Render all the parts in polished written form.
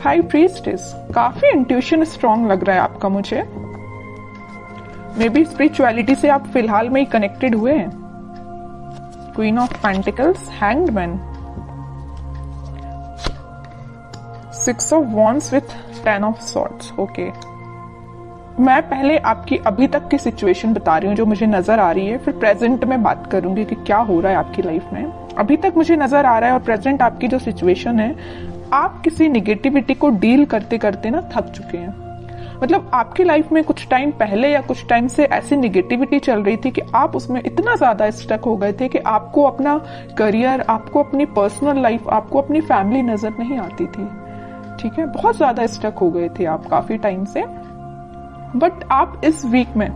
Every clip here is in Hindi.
हाई प्रीस्टेस, काफी इंट्यूशन स्ट्रांग लग रहा है आपका मुझे। मे बी स्पिरिचुअलिटी से आप फिलहाल में ही कनेक्टेड हुए हैं। Queen of pentacles, hanged man, 6 of wands with 10 of swords. Okay, मैं पहले आपकी अभी तक की सिचुएशन बता रही हूँ जो मुझे नजर आ रही है, फिर प्रेजेंट में बात करूंगी कि क्या हो रहा है आपकी लाइफ में। अभी तक मुझे नजर आ रहा है और प्रेजेंट आपकी जो सिचुएशन है, आप किसी निगेटिविटी को डील करते करते ना थक चुके हैं। मतलब आपकी लाइफ में कुछ टाइम पहले या कुछ टाइम से ऐसी निगेटिविटी चल रही थी कि आप उसमें इतना ज्यादा स्टक हो गए थे कि आपको अपना करियर, आपको अपनी पर्सनल लाइफ, आपको अपनी फैमिली नजर नहीं आती थी। ठीक है, बहुत ज्यादा स्टक हो गए थे आप काफी टाइम से। बट आप इस वीक में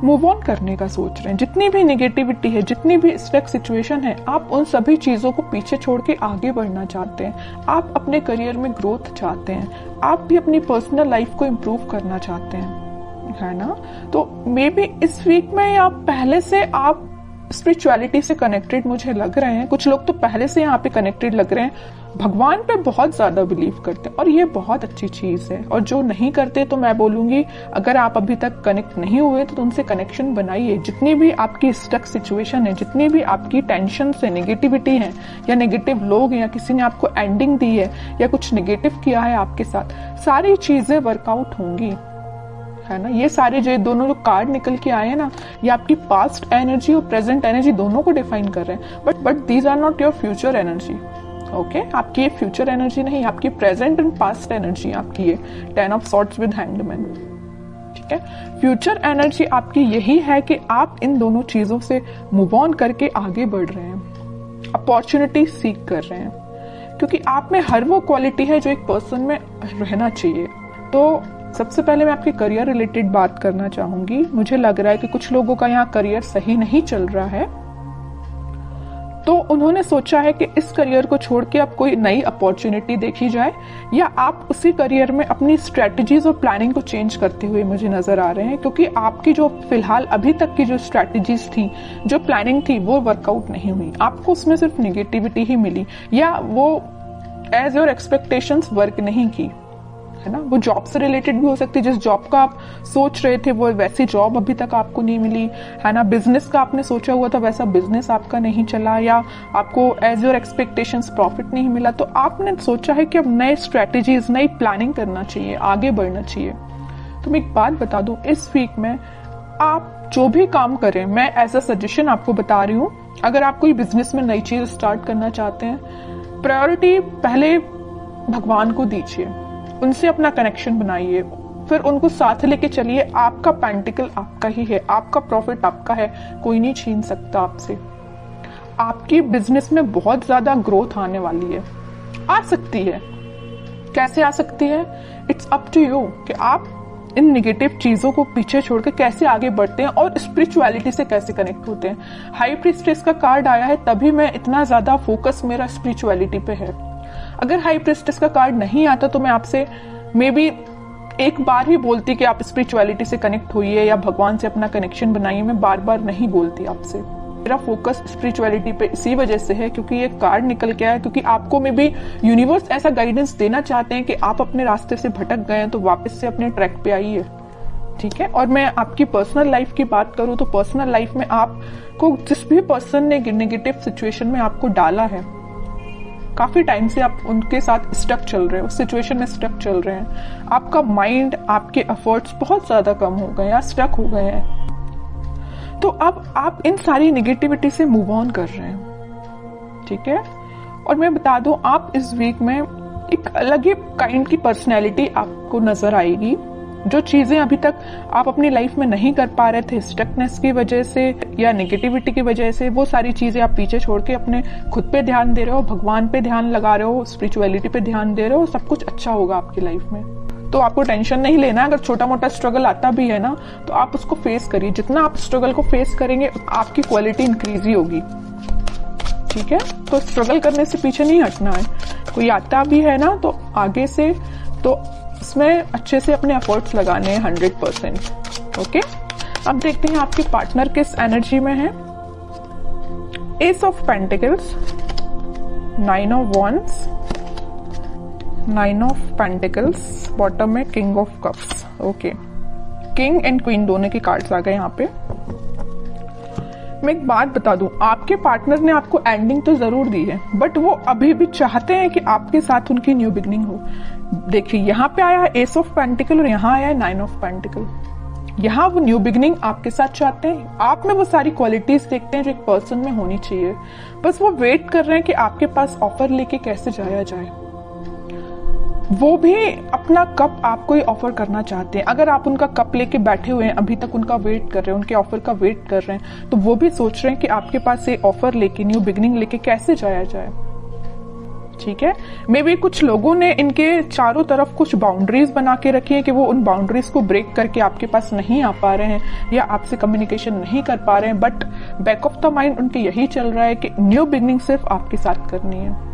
मूव ऑन करने का सोच रहे हैं। जितनी भी नेगेटिविटी है, जितनी भी स्टक सिचुएशन है, आप उन सभी चीजों को पीछे छोड़ के आगे बढ़ना चाहते हैं। आप अपने करियर में ग्रोथ चाहते हैं, आप भी अपनी पर्सनल लाइफ को इम्प्रूव करना चाहते हैं, है ना। तो मे बी इस वीक में आप पहले से आप स्पिरिचुअलिटी से कनेक्टेड मुझे लग रहे हैं। कुछ लोग तो पहले से यहाँ पे कनेक्टेड लग रहे हैं, भगवान पे बहुत ज्यादा बिलीव करते हैं और ये बहुत अच्छी चीज है। और जो नहीं करते तो मैं बोलूंगी, अगर आप अभी तक कनेक्ट नहीं हुए तो उनसे कनेक्शन बनाइए। जितनी भी आपकी स्टक सिचुएशन है, जितनी भी आपकी टेंशन से नेगेटिविटी है या नेगेटिव लोग हैं या किसी ने आपको एंडिंग दी है या कुछ नेगेटिव किया है आपके साथ, सारी चीजें वर्कआउट होंगी, है ना। ये सारे जो दोनों जो कार्ड निकल के आए हैं ना, ये आपकी पास्ट एनर्जी और प्रेजेंट एनर्जी दोनों को डिफाइन कर रहे हैं। But these are not your future energy. Okay, आपकी ये फ्यूचर एनर्जी नहीं, आपकी प्रेजेंट एंड पास्ट एनर्जी आपकी ये 10 of swords with hanged man. ठीक है, फ्यूचर एनर्जी आपकी यही है कि आप इन दोनों चीजों से मूव ऑन करके आगे बढ़ रहे हैं, अपॉर्चुनिटी सीख कर रहे हैं, क्योंकि आप में हर वो क्वालिटी है जो एक पर्सन में रहना चाहिए। तो सबसे पहले मैं आपके करियर रिलेटेड बात करना चाहूंगी। मुझे लग रहा है कि कुछ लोगों का यहाँ करियर सही नहीं चल रहा है, तो उन्होंने सोचा है कि इस करियर को छोड़ के अब कोई नई अपॉर्चुनिटी देखी जाए, या आप उसी करियर में अपनी स्ट्रेटजीज और प्लानिंग को चेंज करते हुए मुझे नजर आ रहे हैं। क्योंकि आपकी जो फिलहाल अभी तक की जो स्ट्रेटजीज थी, जो प्लानिंग थी, वो वर्कआउट नहीं हुई, आपको उसमें सिर्फ निगेटिविटी ही मिली, या वो एज योर एक्सपेक्टेशंस वर्क नहीं की, है ना। वो जॉब से रिलेटेड भी हो सकती है, जिस जॉब का आप सोच रहे थे वो वैसी जॉब अभी तक आपको नहीं मिली, है ना। बिजनेस का आपने सोचा हुआ था वैसा बिजनेस आपका नहीं चला, या आपको एज योर एक्सपेक्टेशंस प्रॉफिट नहीं मिला। तो आपने सोचा है कि अब नए स्ट्रेटेजीज, नई प्लानिंग करना चाहिए, आगे बढ़ना चाहिए। तो मैं एक बात बता दूं, इस वीक में आप जो भी काम करें, मैं एज अ सजेशन आपको बता रही हूँ, अगर आप कोई बिजनेस में नई चीज स्टार्ट करना चाहते हैं, प्रायोरिटी पहले भगवान को दीजिए, उनसे अपना कनेक्शन बनाइए, फिर उनको साथ लेके चलिए। आपका पेंटिकल आपका ही है, आपका प्रॉफिट आपका है, कोई नहीं छीन सकता आपसे। आपकी बिजनेस में बहुत ज्यादा ग्रोथ आने वाली है, आ सकती है। कैसे आ सकती है, इट्स अप टू यू कि आप इन निगेटिव चीजों को पीछे छोड़ के कैसे आगे बढ़ते हैं और स्पिरिचुअलिटी से कैसे कनेक्ट होते हैं। हाई प्रीस्टेस का कार्ड आया है, तभी मैं इतना ज्यादा फोकस मेरा स्पिरिचुअलिटी पे है। अगर हाई प्रीस्टेस का कार्ड नहीं आता तो मैं आपसे मे बी एक बार ही बोलती कि आप स्पिरिचुअलिटी से कनेक्ट होइए या भगवान से अपना कनेक्शन बनाइए। मैं बार बार नहीं बोलती आपसे। मेरा फोकस स्पिरिचुअलिटी पे इसी वजह से है क्योंकि ये कार्ड निकल के आया, क्योंकि आपको में भी यूनिवर्स ऐसा गाइडेंस देना चाहते हैं कि आप अपने रास्ते से भटक गए हैं तो वापस से अपने ट्रैक पे आइए। ठीक है, और मैं आपकी पर्सनल लाइफ की बात करूं तो पर्सनल लाइफ में आपको जिस भी पर्सन ने नेगेटिव सिचुएशन में आपको डाला है, काफी टाइम से आप उनके साथ स्टक चल रहे हो, उस सिचुएशन में स्टक चल रहे हैं, आपका माइंड, आपके एफर्ट्स बहुत ज्यादा कम हो गए या स्टक हो गए हैं, तो अब आप इन सारी नेगेटिविटी से मूव ऑन कर रहे हैं। ठीक है, और मैं बता दूं, आप इस वीक में एक अलग ही काइंड की पर्सनैलिटी आपको नजर आएगी। जो चीजें अभी तक आप अपनी लाइफ में नहीं कर पा रहे थे स्टकनेस की वजह से या नेगेटिविटी की वजह से, वो सारी चीजें आप पीछे छोड़ के अपने खुद पे ध्यान दे रहे हो, भगवान पे ध्यान लगा रहे हो, स्पिरिचुअलिटी पे ध्यान दे रहे हो, सब कुछ अच्छा होगा आपकी लाइफ में। तो आपको टेंशन नहीं लेना। अगर छोटा मोटा स्ट्रगल आता भी है ना, तो आप उसको फेस करिए। जितना आप स्ट्रगल को फेस करेंगे आपकी क्वालिटी इंक्रीज ही होगी। ठीक है, तो स्ट्रगल करने से पीछे नहीं हटना है। कोई आता भी है ना तो आगे से तो इसमें अच्छे से अपने एफर्ट्स लगाने हैं 100%। ओके, अब देखते हैं आपके पार्टनर किस एनर्जी में है। Ace of pentacles, 9 of wands, 9 of pentacles, bottom में king of cups. Okay, king and queen दोनों के कार्ड्स आ गए यहाँ पे। मैं एक बात बता दूं, आपके पार्टनर ने आपको एंडिंग तो जरूर दी है, बट वो अभी भी चाहते हैं कि आपके साथ उनकी न्यू बिगनिंग हो। देखिए यहाँ पे आया है एस ऑफ पेंटिकल और यहाँ आया है 9 ऑफ पेंटिकल। यहाँ वो न्यू बिगनिंग आपके साथ चाहते हैं, आप में वो सारी क्वालिटीज देखते हैं जो एक पर्सन में होनी चाहिए। बस वो वेट कर रहे हैं कि आपके पास ऑफर लेके कैसे जाया जाए। वो भी अपना कप आपको ही ऑफर करना चाहते हैं। अगर आप उनका कप लेके बैठे हुए हैं, अभी तक उनका वेट कर रहे हैं, उनके ऑफर का वेट कर रहे हैं, तो वो भी सोच रहे हैं कि आपके पास ये ऑफर लेके, न्यू बिगनिंग लेके कैसे जाया जाए। ठीक है, मे बी कुछ लोगों ने इनके चारों तरफ कुछ बाउंड्रीज बना के रखी है कि वो उन बाउंड्रीज को ब्रेक करके आपके पास नहीं आ पा रहे हैं या आपसे कम्युनिकेशन नहीं कर पा रहे हैं, but back of the mind उनके यही चल रहा है कि न्यू बिगनिंग सिर्फ आपके साथ करनी है।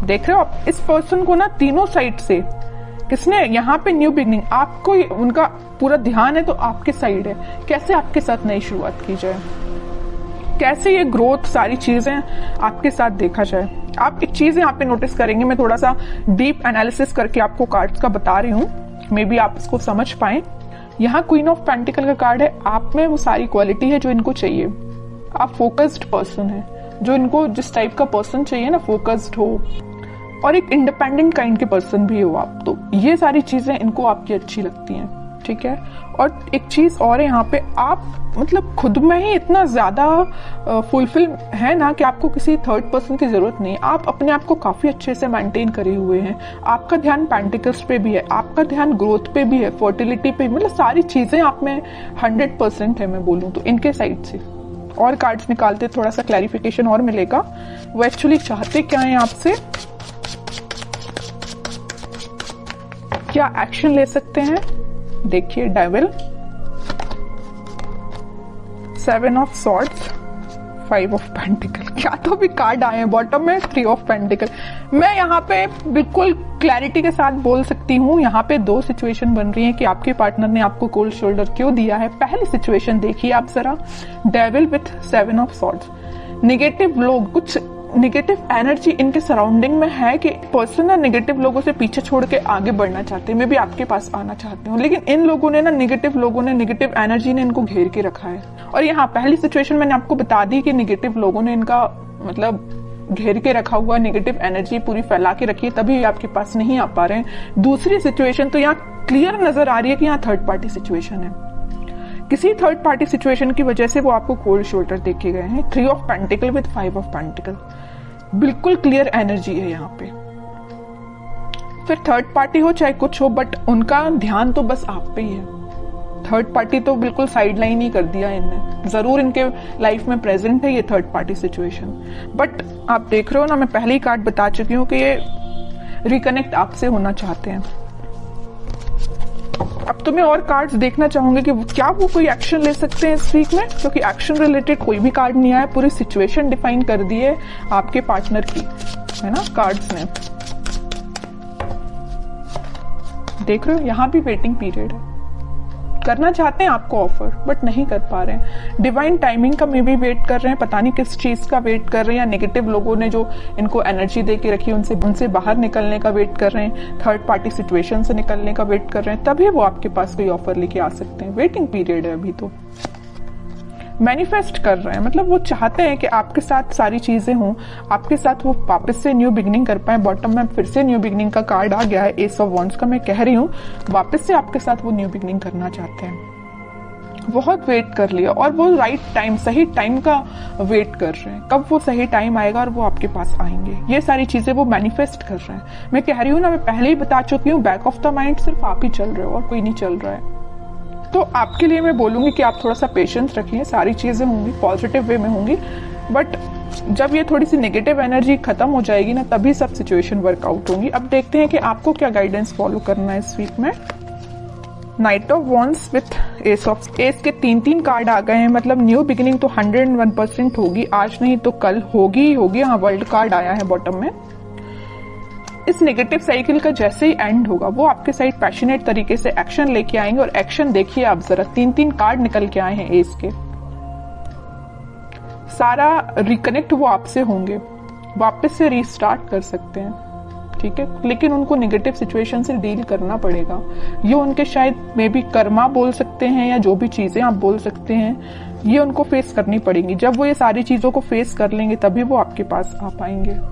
देख रहे हो आप इस पर्सन को ना, तीनों साइड से किसने यहाँ पे न्यू बिगनिंग, आपको उनका पूरा ध्यान है तो आपके साइड है। कैसे आपके साथ नई शुरुआत की जाए, कैसे ये ग्रोथ, सारी चीजें आपके साथ देखा जाए। आप एक चीज यहाँ पे नोटिस करेंगे, मैं थोड़ा सा डीप एनालिसिस करके आपको कार्ड्स का बता रही हूँ, मे बी आप इसको समझ पाए। यहाँ क्वीन ऑफ पेंटिकल का कार्ड है, आप में वो सारी क्वालिटी है जो इनको चाहिए। आप फोकस्ड पर्सन है, जो इनको जिस टाइप का पर्सन चाहिए ना, फोकस्ड हो और एक इंडिपेंडेंट काइंड के पर्सन भी हो आप, तो ये सारी चीजें इनको आपकी अच्छी लगती हैं। ठीक है, और एक चीज और है यहाँ पे, आप मतलब खुद में ही इतना ज्यादा फुलफिल है ना कि आपको किसी थर्ड पर्सन की जरूरत नहीं। आप अपने आप को काफी अच्छे से मेंटेन करे हुए हैं। आपका ध्यान पेंटिकल्स पे भी है, आपका ध्यान ग्रोथ पे भी है, फर्टिलिटी पे, मतलब सारी चीजें आप में 100% है मैं बोलूँ तो इनके साइड से। और कार्ड्स निकालते थोड़ा सा क्लैरिफिकेशन और मिलेगा, वो एक्चुअली चाहते क्या है आपसे, क्या एक्शन ले सकते हैं। देखिए devil, 7 of swords, 5 of pentacle, क्या तो भी कार्ड आए हैं। बॉटम में 3 ऑफ पेंटिकल। मैं यहाँ पे बिल्कुल क्लैरिटी के साथ बोल सकती हूँ, यहाँ पे 2 सिचुएशन बन रही है कि आपके पार्टनर ने आपको कोल्ड शोल्डर क्यों दिया है। पहली सिचुएशन देखिए आप जरा, devil with 7 of swords. Negative लोग, कुछ निगेटिव एनर्जी इनके सराउंडिंग में है कि पर्सन ना निगेटिव लोगों से पीछे छोड़ के आगे बढ़ना चाहते हैं, मे बी आपके पास आना चाहते हो, लेकिन इन लोगों ने ना, निगेटिव लोगों ने, निगेटिव एनर्जी ने इनको घेर के रखा है। और यहाँ पहली सिचुएशन मैंने आपको बता दी कि निगेटिव लोगों ने इनका मतलब घेर के रखा हुआ, निगेटिव एनर्जी पूरी फैला के रखी है, तभी आपके पास नहीं आ पा रहे हैं। दूसरी सिचुएशन तो यहाँ क्लियर नजर आ रही है कि यहाँ थर्ड पार्टी सिचुएशन है। किसी थर्ड पार्टी सिचुएशन की वजह से वो आपको कोल्ड शोल्डर देके गए हैं। 3 of pentacle with 5 of pentacle, बिल्कुल क्लियर एनर्जी है यहाँ पे। फिर थर्ड पार्टी हो चाहे कुछ हो, बट उनका ध्यान तो बस आप पे ही है। थर्ड पार्टी तो बिल्कुल साइड लाइन ही कर दिया इनने। जरूर इनके लाइफ में प्रेजेंट है ये थर्ड पार्टी सिचुएशन, बट आप देख रहे हो ना, मैं पहले ही कार्ड बता चुकी हूँ कि ये रिकनेक्ट आपसे होना चाहते हैं। अब तो मैं और कार्ड्स देखना चाहूंगी कि क्या वो कोई एक्शन ले सकते हैं इस वीक में, क्योंकि एक्शन रिलेटेड कोई भी कार्ड नहीं आया। पूरी सिचुएशन डिफाइन कर दी है आपके पार्टनर की, है ना, कार्ड्स ने। देख रहे हो यहाँ भी वेटिंग पीरियड है, करना चाहते हैं आपको ऑफर बट नहीं कर पा रहे हैं। डिवाइन टाइमिंग का मे भी वेट कर रहे हैं, पता नहीं किस चीज का वेट कर रहे हैं, या नेगेटिव लोगों ने जो इनको एनर्जी दे के रखी उनसे बाहर निकलने का वेट कर रहे हैं, थर्ड पार्टी सिचुएशन से निकलने का वेट कर रहे हैं, तभी वो आपके पास कोई ऑफर लेके आ सकते हैं। वेटिंग पीरियड है अभी तो। मैनिफेस्ट कर रहे हैं, मतलब वो चाहते हैं कि आपके साथ सारी चीजें हों, आपके साथ वो वापस से न्यू बिगनिंग कर पाए। बॉटम में फिर से न्यू बिगनिंग का कार्ड आ गया है, एस ऑफ वॉन्ड्स का। मैं कह रही हूँ वापस से आपके साथ वो न्यू बिगनिंग करना चाहते हैं। बहुत वेट कर लिया और वो राइट टाइम, सही टाइम का वेट कर रहे हैं, कब वो सही टाइम आएगा और वो आपके पास आएंगे। ये सारी चीजें वो मैनिफेस्ट कर रहे हैं। मैं कह रही हूँ ना, मैं पहले ही बता चुकी हूँ, बैक ऑफ द माइंड सिर्फ आप ही चल रहे हो और कोई नहीं चल रहा है। तो आपके लिए मैं बोलूंगी कि आप थोड़ा सा पेशेंस रखिए, सारी चीजें होंगी, पॉजिटिव वे में होंगी, बट जब ये थोड़ी सी नेगेटिव एनर्जी खत्म हो जाएगी ना, तभी सब सिचुएशन वर्कआउट होंगी। अब देखते हैं कि आपको क्या गाइडेंस फॉलो करना है इस वीक में। Night of wands with S of, S के 3 कार्ड आ गए हैं, मतलब न्यू बिगिनिंग तो 101% होगी, आज नहीं तो कल होगी ही होगी। हाँ, वर्ल्ड कार्ड आया है बॉटम में। इस नेगेटिव साइकिल का जैसे ही एंड होगा, वो आपके साइड पैशनेट तरीके से एक्शन लेके आएंगे। और एक्शन देखिए आप जरा, 3 कार्ड निकल के आए हैं एस के। सारा रिकनेक्ट वो आपसे होंगे, वापस से रीस्टार्ट कर सकते हैं। ठीक है, लेकिन उनको नेगेटिव सिचुएशन से डील करना पड़ेगा। ये उनके शायद मे बी कर्मा बोल सकते हैं या जो भी चीजें आप बोल सकते हैं, ये उनको फेस करनी पड़ेंगी। जब वो ये सारी चीजों को फेस कर लेंगे तभी वो आपके पास आ पाएंगे।